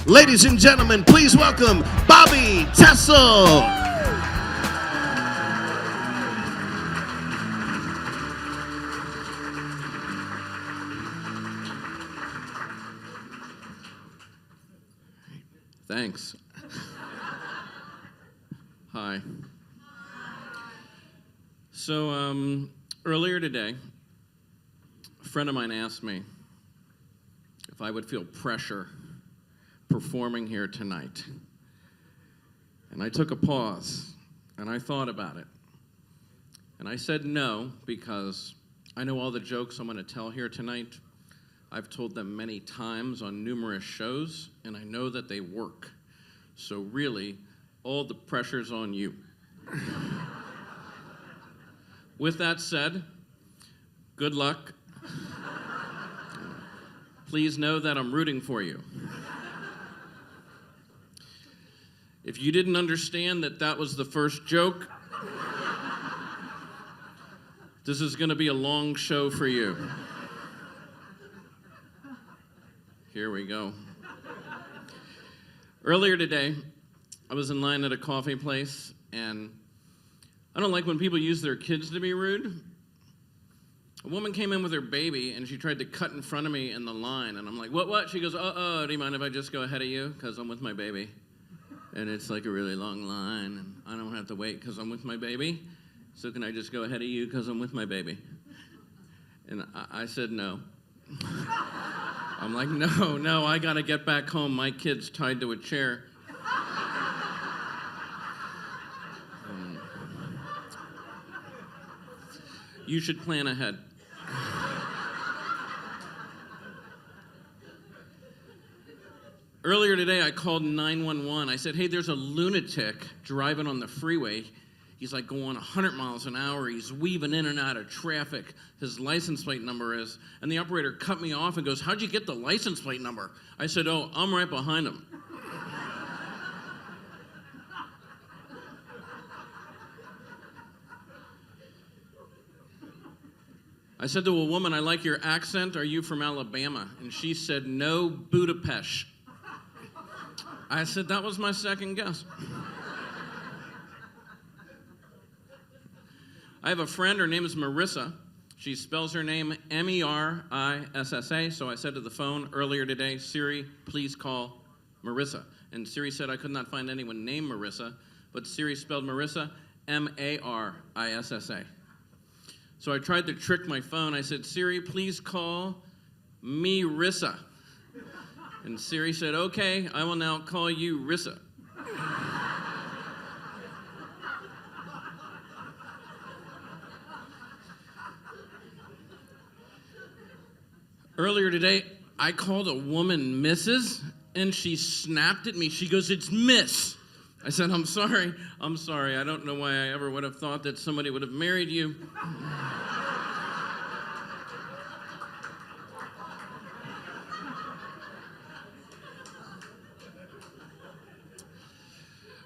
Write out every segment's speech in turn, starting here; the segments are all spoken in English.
Ladies and gentlemen, please welcome Bobby Tessel. Thanks. Hi. So, earlier today, a friend of mine asked me if I would feel pressure performing here tonight. And I took a pause, and I thought about it. And I said no, because I know all the jokes I'm going to tell here tonight. I've told them many times on numerous shows, and I know that they work. So really, all the pressure's on you. With that said, good luck. Please know that I'm rooting for you. If you didn't understand that that was the first joke, this is going to be a long show for you. Here we go. Earlier today, I was in line at a coffee place, and I don't like when people use their kids to be rude. A woman came in with her baby, and she tried to cut in front of me in the line, and I'm like, what? She goes, do you mind if I just go ahead of you? Because I'm with my baby. And it's like a really long line, and I don't have to wait because I'm with my baby. So can I just go ahead of you because I'm with my baby? And I said no. I'm like, no, I got to get back home. My kid's tied to a chair. You should plan ahead. Earlier today, I called 911. I said, hey, there's a lunatic driving on the freeway. He's like going 100 miles an hour. He's weaving in and out of traffic. His license plate number is. And the operator cut me off and goes, how'd you get the license plate number? I said, oh, I'm right behind him. I said to a woman, I like your accent. Are you from Alabama? And she said, no, Budapest. I said, that was my second guess. I have a friend, her name is Marissa. She spells her name M-E-R-I-S-S-A. So I said to the phone earlier today, Siri, please call Marissa. And Siri said I could not find anyone named Marissa, but Siri spelled Marissa M-A-R-I-S-S-A. So I tried to trick my phone. I said, Siri, please call me Rissa. And Siri said, okay, I will now call you Rissa. Earlier today, I called a woman Mrs., and she snapped at me. She goes, it's Miss. I said, I'm sorry. I don't know why I ever would have thought that somebody would have married you.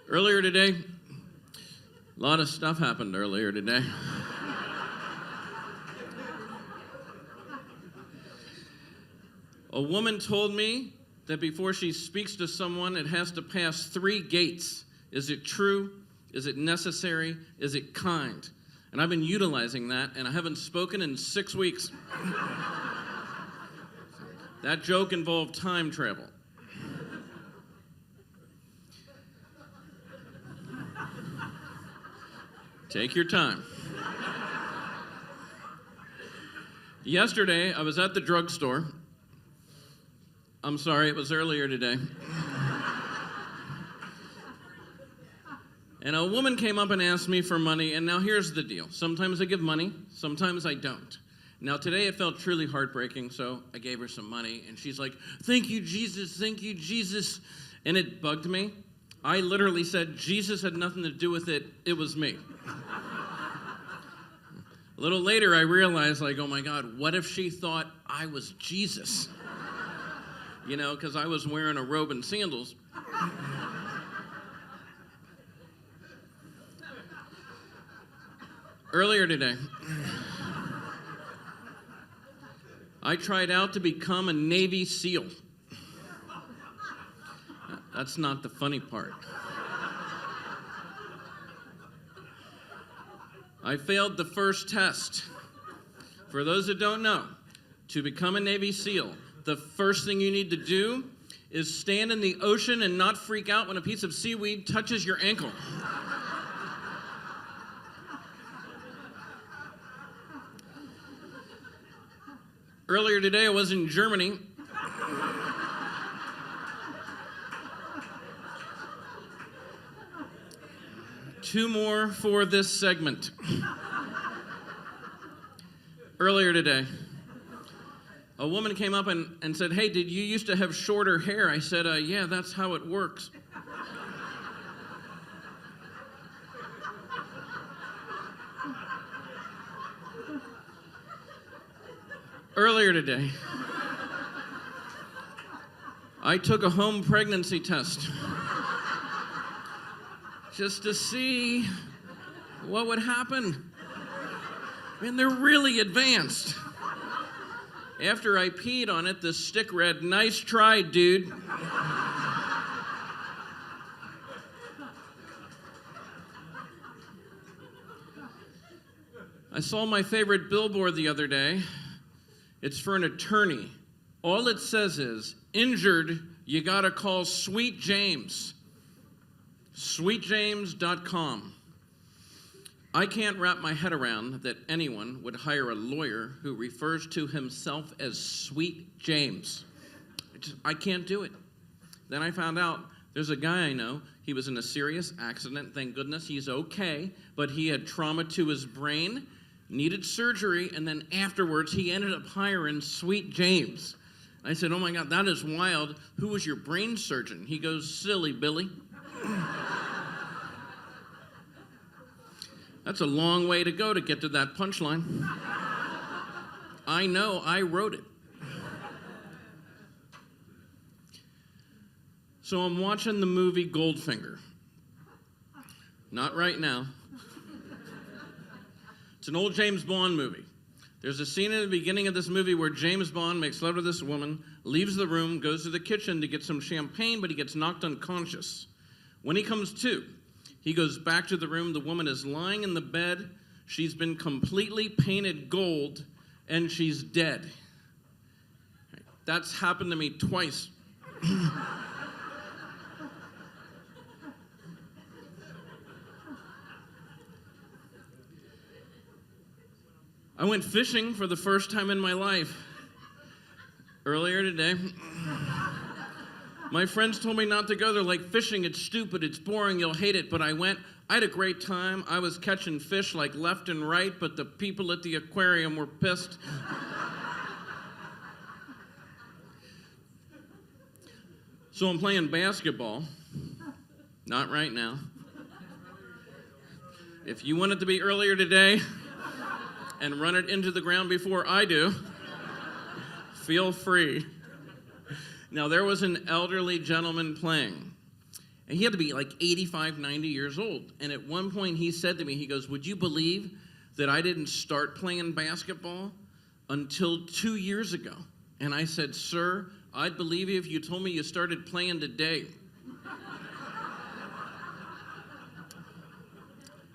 Earlier today, a lot of stuff happened earlier today. A woman told me that before she speaks to someone, it has to pass 3 gates. Is it true? Is it necessary? Is it kind? And I've been utilizing that, and I haven't spoken in 6 weeks. That joke involved time travel. Take your time. Yesterday, I was at the drugstore. I'm sorry, it was earlier today. And a woman came up and asked me for money, and now here's the deal. Sometimes I give money, sometimes I don't. Now today it felt truly heartbreaking, so I gave her some money, and she's like, thank you, Jesus, thank you, Jesus. And it bugged me. I literally said, Jesus had nothing to do with it, it was me. A little later, I realized, like, oh my God, what if she thought I was Jesus? You know, because I was wearing a robe and sandals. Earlier today, I tried out to become a Navy SEAL. That's not the funny part. I failed the first test. For those that don't know, to become a Navy SEAL, the first thing you need to do is stand in the ocean and not freak out when a piece of seaweed touches your ankle. Earlier today, I was in Germany. Two more for this segment. Earlier today, a woman came up and said, "Hey, did you used to have shorter hair?" I said, "Yeah, that's how it works." Earlier today, I took a home pregnancy test just to see what would happen. Man, they're really advanced. After I peed on it, the stick read, "Nice try, dude." I saw my favorite billboard the other day. It's for an attorney. All it says is, "Injured, you gotta call Sweet James." sweetjames.com. I can't wrap my head around that anyone would hire a lawyer who refers to himself as Sweet James. I can't do it. Then I found out there's a guy I know. He was in a serious accident. Thank goodness he's okay, but he had trauma to his brain, needed surgery, and then afterwards he ended up hiring Sweet James. I said, "Oh my God, that is wild. Who was your brain surgeon?" He goes, "Silly Billy." That's a long way to go to get to that punchline. I know, I wrote it. So I'm watching the movie Goldfinger. Not right now. It's an old James Bond movie. There's a scene in the beginning of this movie where James Bond makes love to this woman, leaves the room, goes to the kitchen to get some champagne, but he gets knocked unconscious. When he comes to, he goes back to the room. The woman is lying in the bed. She's been completely painted gold, and she's dead. That's happened to me twice. I went fishing for the first time in my life. Earlier today, my friends told me not to go. They're like, "Fishing, it's stupid, it's boring, you'll hate it." But I went. I had a great time. I was catching fish like left and right, but the people at the aquarium were pissed. So I'm playing basketball. Not right now. If you want it to be earlier today and run it into the ground before I do, feel free. Now, there was an elderly gentleman playing, and he had to be like 85, 90 years old. And at one point, he said to me, he goes, "Would you believe that I didn't start playing basketball until 2 years ago?" And I said, "Sir, I'd believe you if you told me you started playing today."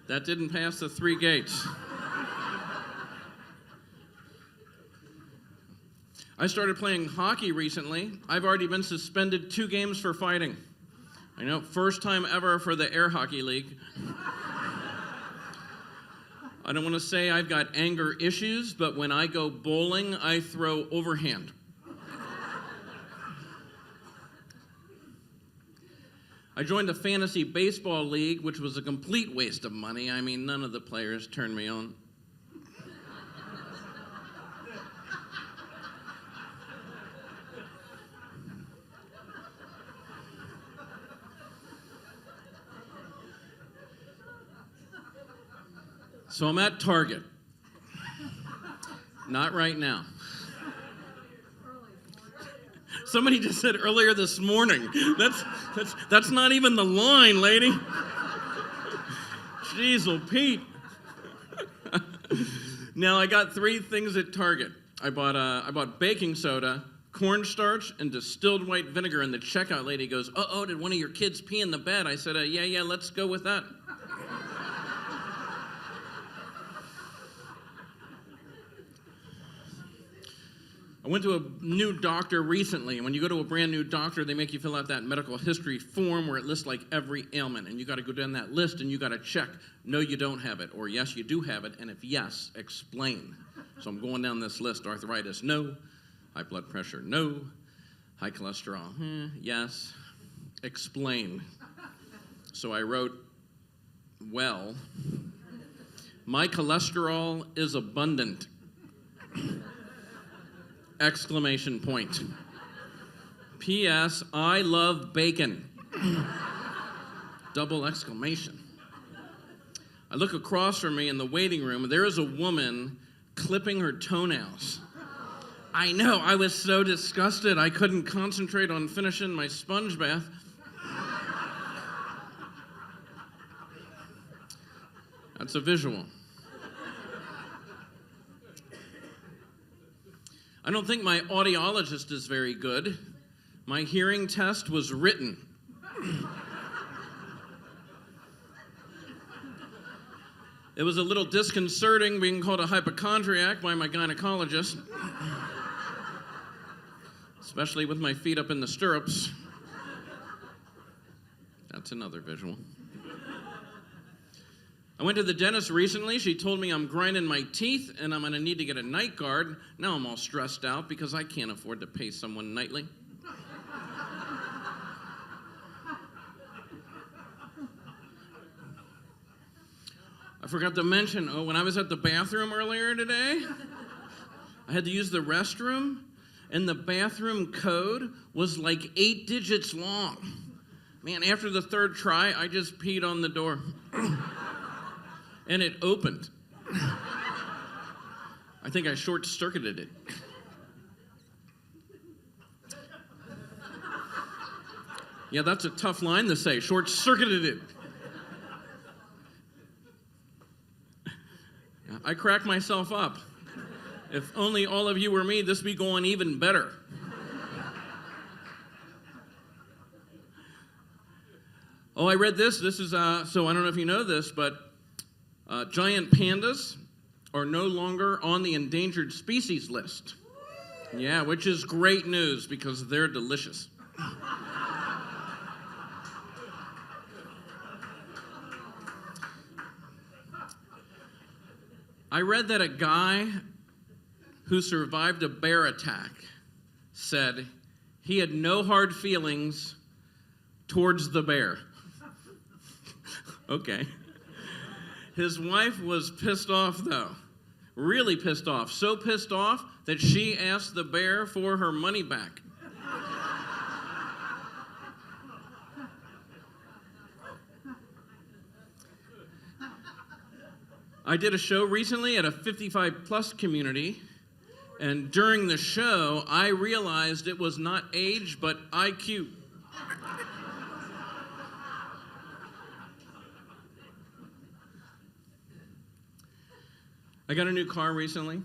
That didn't pass the 3 gates. I started playing hockey recently. I've already been suspended 2 games for fighting. I know, first time ever for the Air Hockey League. I don't want to say I've got anger issues, but when I go bowling, I throw overhand. I joined a fantasy baseball league, which was a complete waste of money. I mean, none of the players turned me on. So I'm at Target. Not right now. Somebody just said earlier this morning. That's not even the line, lady. Jeez, oh Pete. Now I got 3 things at Target. I bought baking soda cornstarch and distilled white vinegar, and the checkout lady goes, "Uh-oh, did one of your kids pee in the bed?" I said, yeah, let's go with that. I went to a new doctor recently, and when you go to a brand new doctor, they make you fill out that medical history form where it lists like every ailment, and you got to go down that list and you got to check, no, you don't have it, or yes, you do have it, and if yes, explain. So I'm going down this list: arthritis, no; high blood pressure, no; high cholesterol, yes; explain. So I wrote, well, my cholesterol is abundant. Exclamation point. P.S. I love bacon. Double exclamation. I look across from me in the waiting room, and there is a woman clipping her toenails. I know, I was so disgusted I couldn't concentrate on finishing my sponge bath. That's a visual. I don't think my audiologist is very good. My hearing test was written. It was a little disconcerting being called a hypochondriac by my gynecologist, especially with my feet up in the stirrups. That's another visual. I went to the dentist recently. She told me I'm grinding my teeth and I'm going to need to get a night guard. Now I'm all stressed out because I can't afford to pay someone nightly. I forgot to mention, when I was at the bathroom earlier today, I had to use the restroom, and the bathroom code was like 8 digits long. Man, after the third try, I just peed on the door. And it opened. I think I short-circuited it. Yeah, that's a tough line to say, short-circuited it. I cracked myself up. If only all of you were me, this would be going even better. Oh, I read this. This is, so I don't know if you know this, but giant pandas are no longer on the endangered species list. Yeah, which is great news because they're delicious. I read that a guy who survived a bear attack said he had no hard feelings towards the bear. Okay. His wife was pissed off, though. Really pissed off. So pissed off that she asked the bear for her money back. I did a show recently at a 55-plus community, and during the show, I realized it was not age, but IQ. I got a new car recently.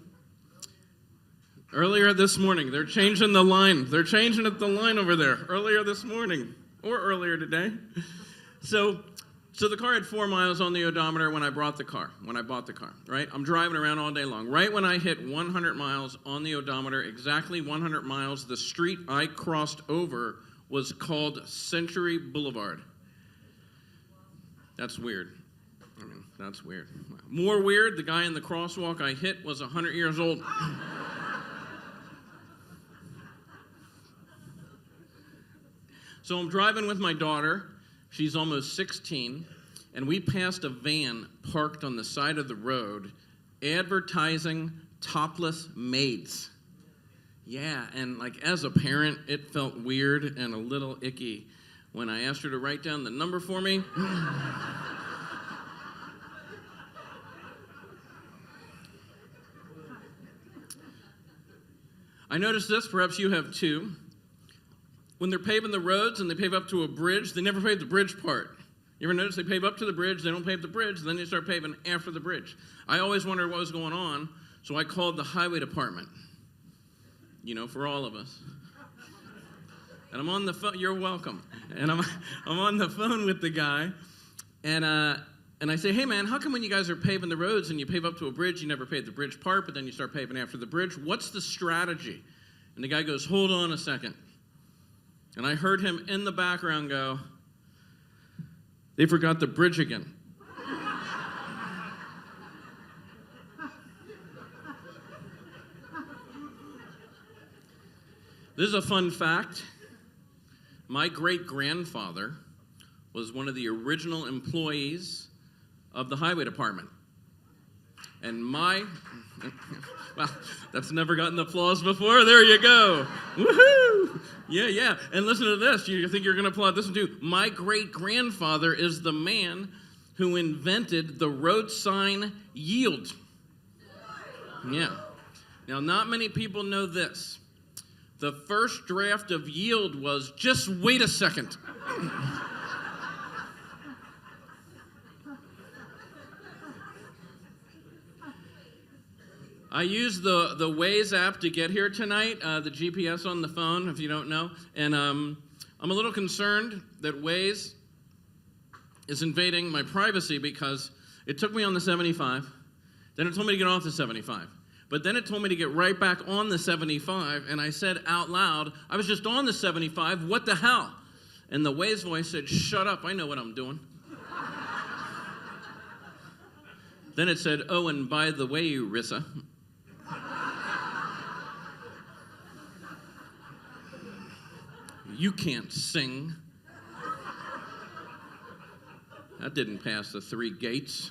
Earlier this morning, they're changing the line. They're changing the line over there. Earlier this morning, or earlier today. So the car had 4 miles on the odometer when I bought the car, right? I'm driving around all day long. Right when I hit 100 miles on the odometer, exactly 100 miles, the street I crossed over was called Century Boulevard. That's weird. I mean, that's weird. More weird, the guy in the crosswalk I hit was 100 years old. So I'm driving with my daughter. She's almost 16, and we passed a van parked on the side of the road advertising topless maids. Yeah, and like as a parent, it felt weird and a little icky when I asked her to write down the number for me. I noticed this, perhaps you have too. When they're paving the roads and they pave up to a bridge, they never pave the bridge part. You ever notice they pave up to the bridge, they don't pave the bridge, then they start paving after the bridge. I always wondered what was going on, so I called the highway department, for all of us. And I'm on the phone. You're welcome. And I'm on the phone with the guy, and I say, hey man, how come when you guys are paving the roads and you pave up to a bridge, you never pave the bridge part, but then you start paving after the bridge? What's the strategy? And the guy goes, hold on a second. And I heard him in the background go, they forgot the bridge again. This is a fun fact. My great-grandfather was one of the original employees of the highway department. And well, that's never gotten applause before. There you go. Woohoo! Yeah. And listen to this. You think you're going to applaud this one too. My great-grandfather is the man who invented the road sign yield. Yeah. Now, not many people know this. The first draft of yield was, just wait a second. I used the Waze app to get here tonight, the GPS on the phone, if you don't know. And I'm a little concerned that Waze is invading my privacy because it took me on the 75. Then it told me to get off the 75. But then it told me to get right back on the 75, and I said out loud, I was just on the 75, what the hell? And the Waze voice said, shut up, I know what I'm doing. Then it said, oh, and by the way, Rissa, you can't sing. That didn't pass the 3 gates.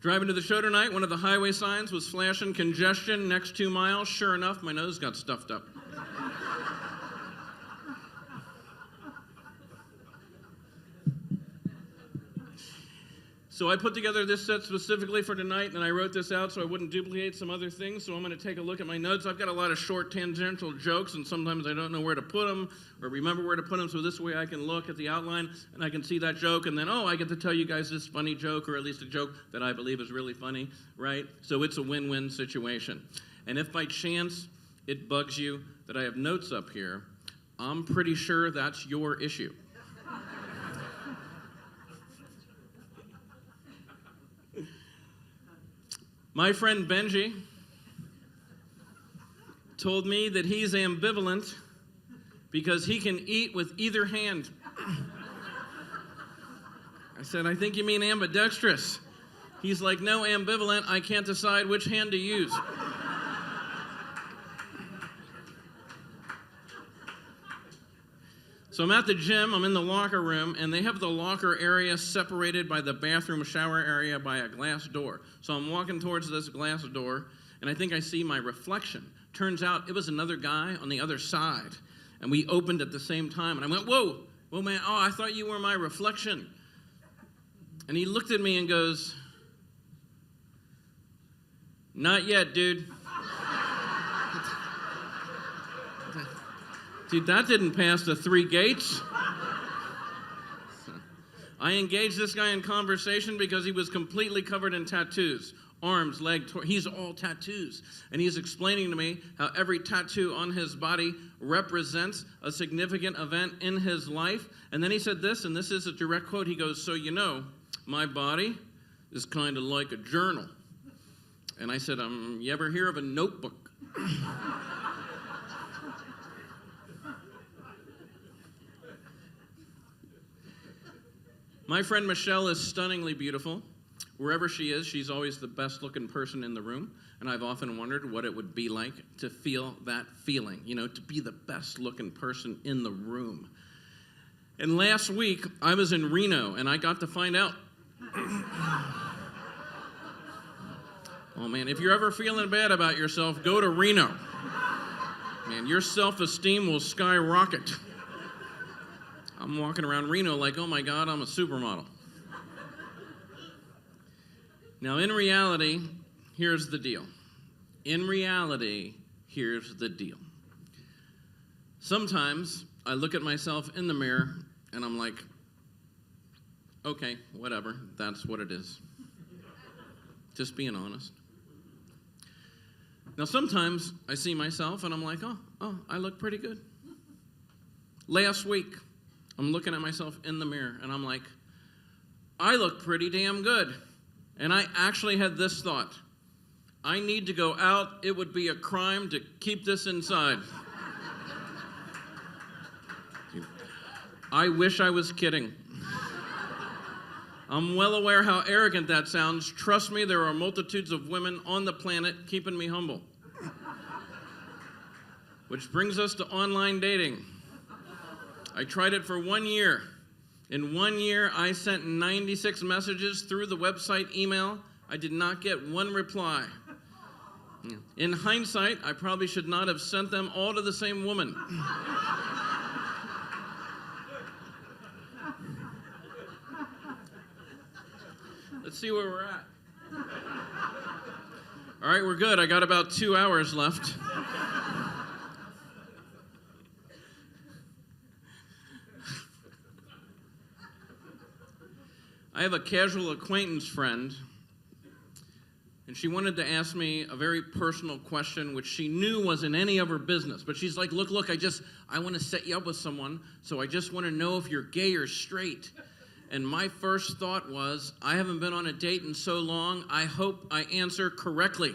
Driving to the show tonight, one of the highway signs was flashing congestion next 2 miles. Sure enough, my nose got stuffed up. So I put together this set specifically for tonight, and I wrote this out so I wouldn't duplicate some other things. So I'm going to take a look at my notes. I've got a lot of short tangential jokes, and sometimes I don't know where to put them or remember where to put them. So this way I can look at the outline, and I can see that joke, and then, oh, I get to tell you guys this funny joke, or at least a joke that I believe is really funny, right? So it's a win-win situation. And if by chance it bugs you that I have notes up here, I'm pretty sure that's your issue. My friend Benji told me that he's ambivalent because he can eat with either hand. I said, I think you mean ambidextrous. He's like, no, ambivalent, I can't decide which hand to use. So I'm at the gym, I'm in the locker room, and they have the locker area separated by the bathroom shower area by a glass door. So I'm walking towards this glass door, and I think I see my reflection. Turns out it was another guy on the other side, and we opened at the same time, and I went, whoa, man, oh, I thought you were my reflection. And he looked at me and goes, not yet, dude. Dude, that didn't pass the 3 gates. I engaged this guy in conversation because he was completely covered in tattoos. Arms, legs, he's all tattoos. And he's explaining to me how every tattoo on his body represents a significant event in his life. And then he said this, and this is a direct quote. He goes, so you know, my body is kind of like a journal. And I said, you ever hear of a notebook? My friend Michelle is stunningly beautiful. Wherever she is, she's always the best-looking person in the room, and I've often wondered what it would be like to feel that feeling, to be the best-looking person in the room. And last week, I was in Reno, and I got to find out. Oh, man, if you're ever feeling bad about yourself, go to Reno. Man, your self-esteem will skyrocket. I'm walking around Reno like, oh my God, I'm a supermodel. Now, in reality, here's the deal. Sometimes I look at myself in the mirror and I'm like, okay, whatever, that's what it is. Just being honest. Now, sometimes I see myself and I'm like, oh, oh, I look pretty good. Last week, I'm looking at myself in the mirror, and I'm like, I look pretty damn good. And I actually had this thought. I need to go out. It would be a crime to keep this inside. I wish I was kidding. I'm well aware how arrogant that sounds. Trust me, there are multitudes of women on the planet keeping me humble. Which brings us to online dating. I tried it for 1 year. In 1 year, I sent 96 messages through the website email. I did not get one reply. In hindsight, I probably should not have sent them all to the same woman. Let's see where we're at. All right, we're good. I got about 2 hours left. I have a casual acquaintance friend, and she wanted to ask me a very personal question, which she knew wasn't any of her business. But she's like, look, I want to set you up with someone, so I just want to know if you're gay or straight. And my first thought was, I haven't been on a date in so long, I hope I answer correctly.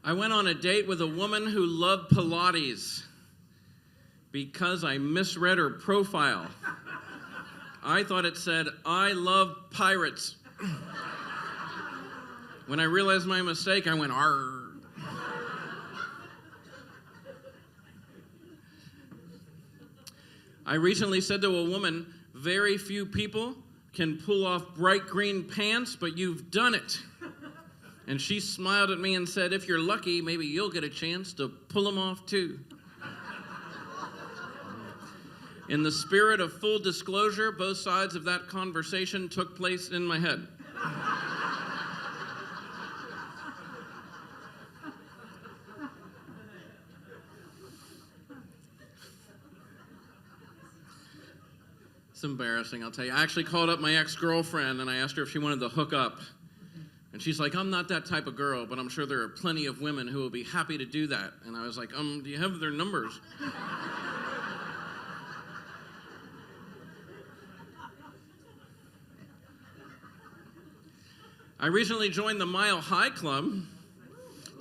I went on a date with a woman who loved Pilates because I misread her profile. I thought it said, I love pirates. When I realized my mistake, I went, arr. I recently said to a woman, very few people can pull off bright green pants, but you've done it. And she smiled at me and said, if you're lucky, maybe you'll get a chance to pull them off too. In the spirit of full disclosure, both sides of that conversation took place in my head. It's embarrassing, I'll tell you. I actually called up my ex-girlfriend and I asked her if she wanted to hook up. And she's like, I'm not that type of girl, but I'm sure there are plenty of women who will be happy to do that. And I was like, do you have their numbers? I recently joined the Mile High Club.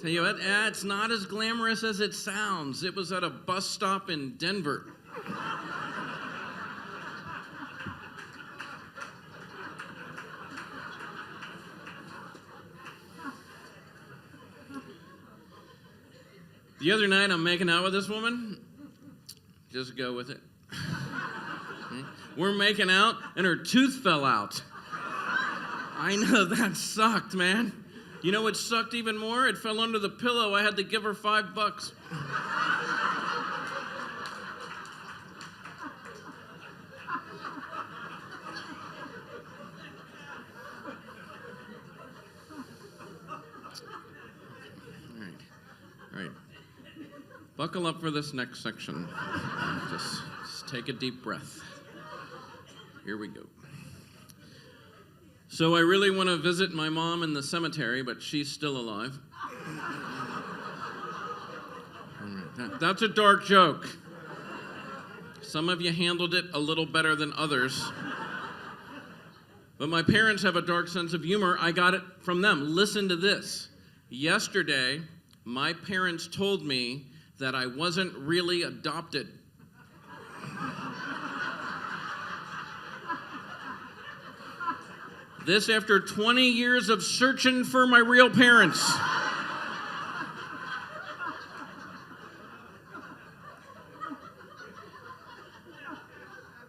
Tell you what, it's not as glamorous as it sounds. It was at a bus stop in Denver. The other night, I'm making out with this woman. Just go with it. Okay. We're making out, and her tooth fell out. I know, that sucked, man. You know what sucked even more? It fell under the pillow. I had to give her $5. All right. Buckle up for this next section. Just take a deep breath. Here we go. So I really want to visit my mom in the cemetery, but she's still alive. That's a dark joke. Some of you handled it a little better than others. But my parents have a dark sense of humor. I got it from them. Listen to this. Yesterday, my parents told me that I wasn't really adopted. This after 20 years of searching for my real parents.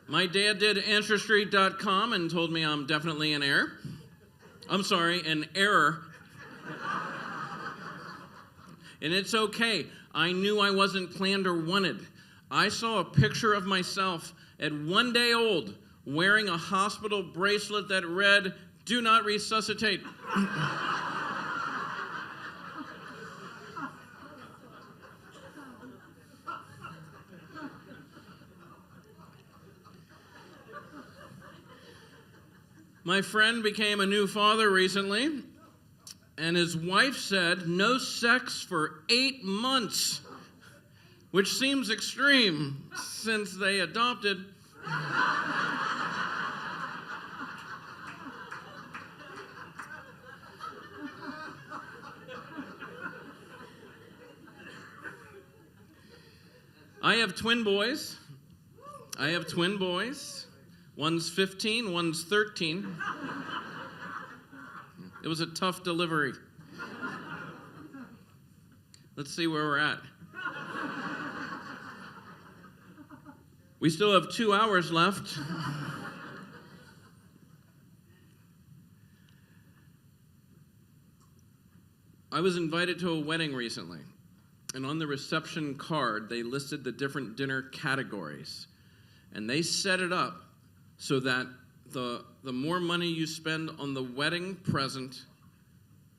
My dad did Ancestry.com and told me I'm definitely an heir. I'm sorry, an error. And it's okay. I knew I wasn't planned or wanted. I saw a picture of myself at 1 day old wearing a hospital bracelet that read, "Do not resuscitate." My friend became a new father recently, and his wife said no sex for 8 months, which seems extreme since they adopted. I have twin boys. One's 15, one's 13. It was a tough delivery. Let's see where we're at. We still have 2 hours left. I was invited to a wedding recently, and on the reception card, they listed the different dinner categories. And they set it up so that the more money you spend on the wedding present,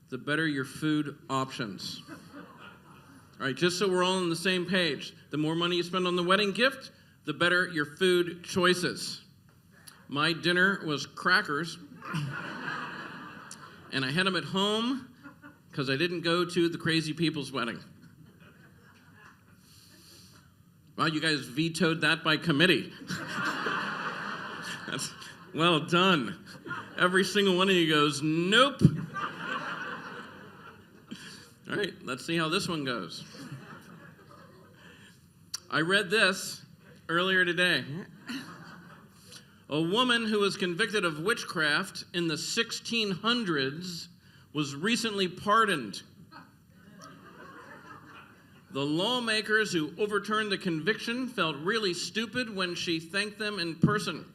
the better your food options. All right, just so we're all on the same page. The more money you spend on the wedding gift, the better your food choices. My dinner was crackers, and I had them at home because I didn't go to the crazy people's wedding. Well, you guys vetoed that by committee. That's well done. Every single one of you goes, nope. All right, let's see how this one goes. I read this earlier today. A woman who was convicted of witchcraft in the 1600s was recently pardoned. The lawmakers who overturned the conviction felt really stupid when she thanked them in person.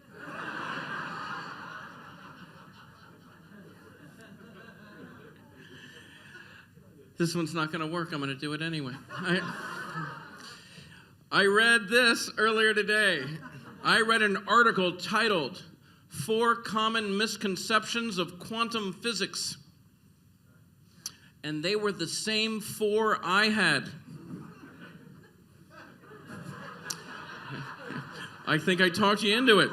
This one's not going to work. I'm going to do it anyway. I read this earlier today. I read an article titled, 4 Common Misconceptions of Quantum Physics. And they were the same 4 I had. I think I talked you into it.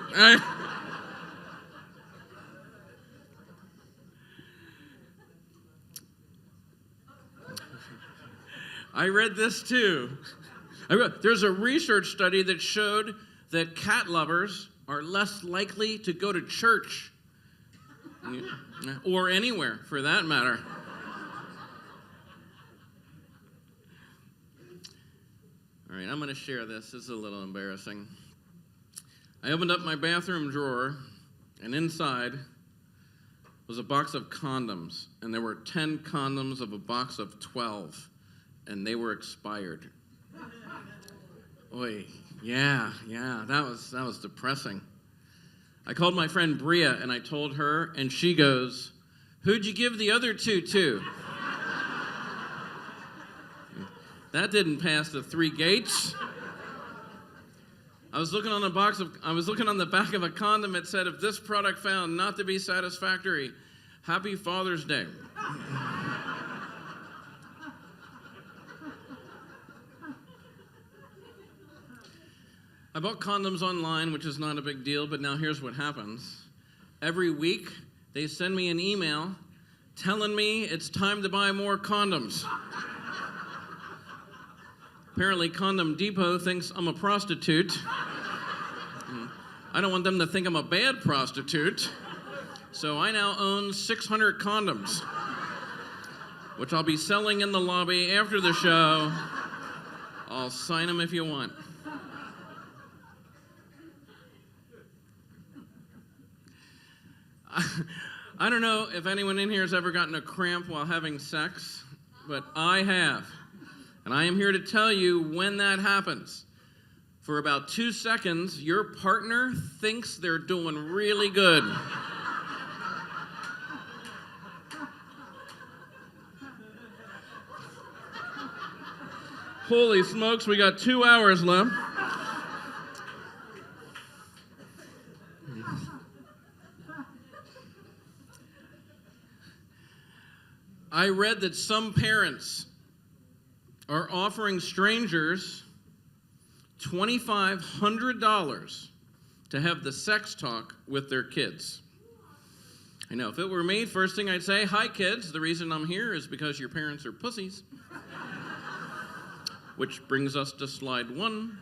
I read this too. There's a research study that showed that cat lovers are less likely to go to church, or anywhere for that matter. All right, I'm going to share this. This is a little embarrassing. I opened up my bathroom drawer, and inside was a box of condoms, and there were 10 condoms of a box of 12, and they were expired. Oy, yeah, that was depressing. I called my friend Bria, and I told her, and she goes, "Who'd you give the other 2 to?" That didn't pass the 3 gates. I was looking on the back of a condom. It said, "If this product found not to be satisfactory, Happy Father's Day." I bought condoms online, which is not a big deal, but now here's what happens. Every week, they send me an email telling me it's time to buy more condoms. Apparently, Condom Depot thinks I'm a prostitute. I don't want them to think I'm a bad prostitute. So I now own 600 condoms, which I'll be selling in the lobby after the show. I'll sign them if you want. I don't know if anyone in here has ever gotten a cramp while having sex, but I have. And I am here to tell you when that happens. For about 2 seconds, your partner thinks they're doing really good. Holy smokes, we got 2 hours left. I read that some parents are offering strangers $2,500 to have the sex talk with their kids. I know, if it were me, first thing I'd say, hi kids, the reason I'm here is because your parents are pussies. Which brings us to slide 1.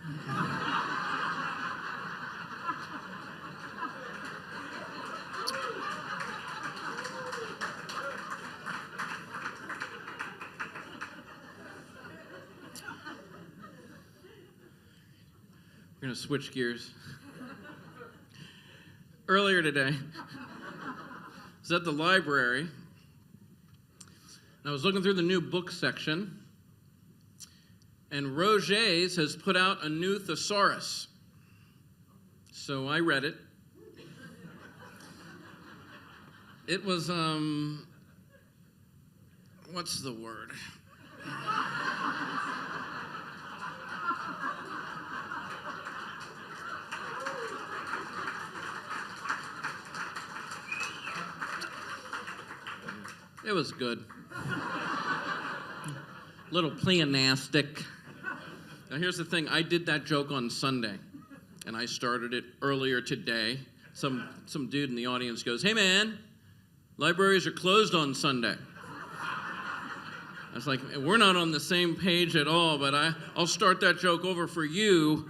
We're going to switch gears. Earlier today, I was at the library, and I was looking through the new book section, and Roget's has put out a new thesaurus. So I read it. It was, what's the word? It was good. Little pleonastic. Now here's the thing, I did that joke on Sunday, and I started it earlier today. Some dude in the audience goes, hey man, libraries are closed on Sunday. I was like, we're not on the same page at all, but I'll start that joke over for you.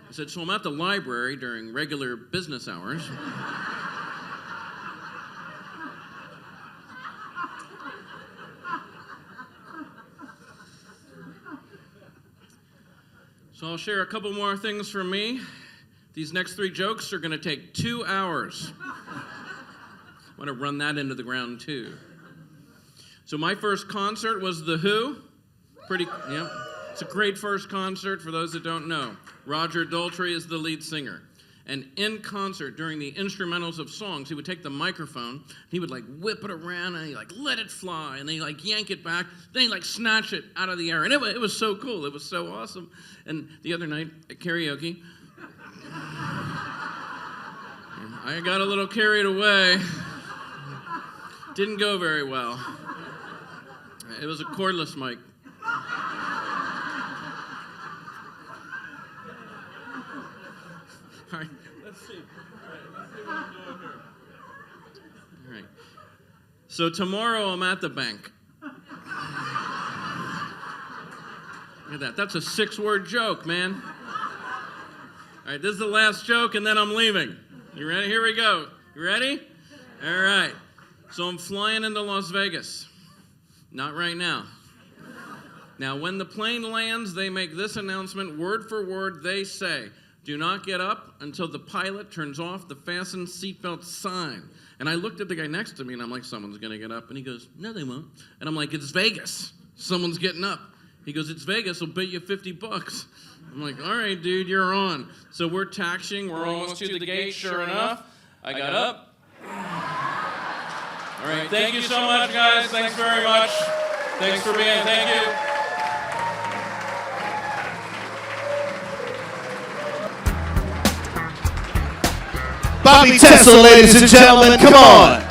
I said, so I'm at the library during regular business hours. So I'll share a couple more things from me. These next 3 jokes are going to take 2 hours. I want to run that into the ground too. So my first concert was The Who. It's a great first concert for those that don't know. Roger Daltrey is the lead singer. And in concert, during the instrumentals of songs, he would take the microphone, he would like whip it around, and he like let it fly, and then he like yank it back, then he like snatch it out of the air. And it was so cool, it was so awesome. And the other night at karaoke, I got a little carried away. Didn't go very well. It was a cordless mic. All right, let's see. Let's see what I'm doing here. All right. So tomorrow I'm at the bank. Look at that. That's a 6-word joke, man. All right, this is the last joke, and then I'm leaving. You ready? Here we go. You ready? All right. So I'm flying into Las Vegas. Not right now. Now, when the plane lands, they make this announcement word for word. They say, do not get up until the pilot turns off the fasten seatbelt sign. And I looked at the guy next to me, and I'm like, someone's going to get up. And he goes, no, they won't. And I'm like, it's Vegas. Someone's getting up. He goes, it's Vegas. I'll bet you $50. I'm like, all right, dude, you're on. So we're taxiing. We're almost to the gate. Sure enough, I got up. All right, thank you so much, guys. Thanks very much. Thanks for being. Thank you. Bobby Tessel, ladies and gentlemen, come on.